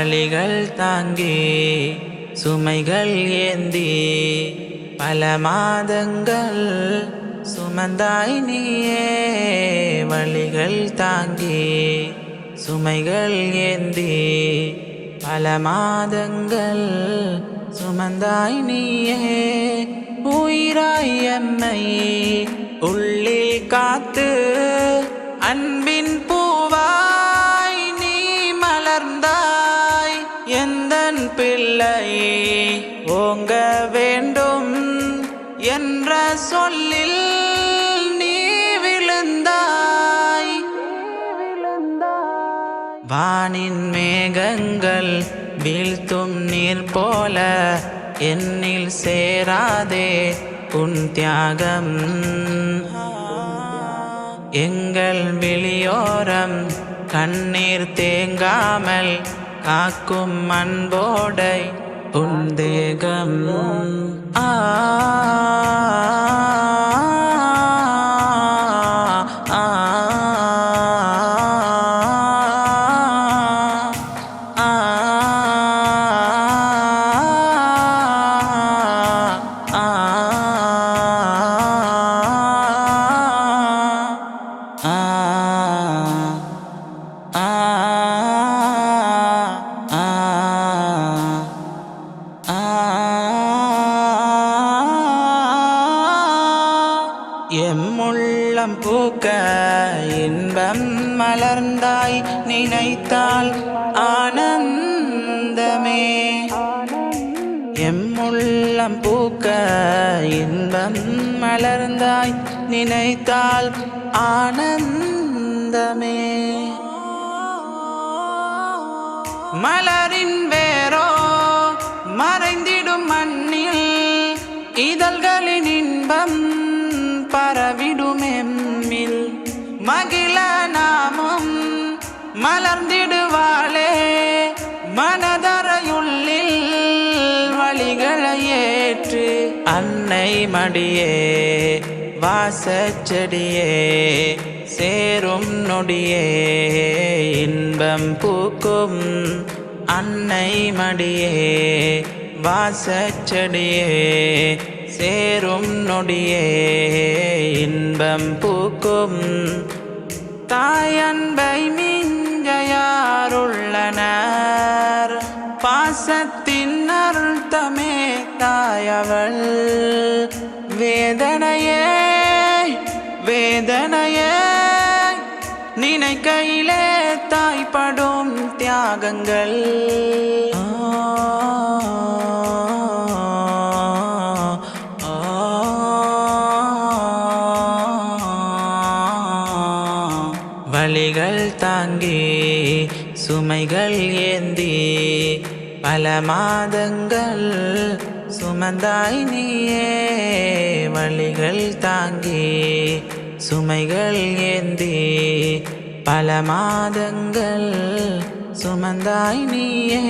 வலிகள் தாங்கி சுமைகள் ஏந்தி பல மாதங்கள் சுமந்தாய் நீயே. வலிகள் தாங்கி சுமைகள் ஏந்தி பல மாதங்கள் சுமந்தாய் நீயே. உயிராய் எம்மை உள்ளில் காத்து அன்பின் பூவாய் நீ மலர்ந்தாய். எந்தன் பிள்ளை ஓங்க வேண்டும் என்ற சொல்லில் நீ விழுந்தாய். வானின் மேகங்கள் வீழ்த்தும் நீர் போல என்னில் சேராதே உன் தியாகம். எங்கள் விழியோரம் கண்ணீர் தேங்காமல் காக்கும் அன்போடை உன் தேகம். எம்முள்ளம் பூக்க இன்பம் மலர்ந்தாய். நினைத்தால் ஆனந்தமே. எம்முள்ளம் பூக்க இன்பம் மலர்ந்தாய். நினைத்தால் ஆனந்தமே. மலரின் வேரோ மறைந்திடும் மண்ணில் இதழ்களின் இன்பம் பரவிடும் எம்மில். மகிழ நாமும் மலர்ந்திடுவாளே மனதரையுள்ளில் வழிகளை ஏற்று. அன்னை மடியே வாசச்செடியே சேரும் நொடியே இன்பம் பூக்கும். அன்னை மடியே வாசச்செடியே சேரும் நொடியே இன்பம் பூக்கும். தாயன்பை மிஞ்ச யாருள்ளனர் பாசத்தின் அர்த்தமே தாயவள். வேதனையே வேதனையே நினைக்கையிலே தாய்ப்படும் தியாகங்கள். வலிகள் தாங்கி சுமைகள் ஏந்தி பல மாதங்கள் சுமந்தாய் நீயே. வலிகள் தாங்கி சுமைகள் ஏந்தி பல மாதங்கள் சுமந்தாய் நீயே.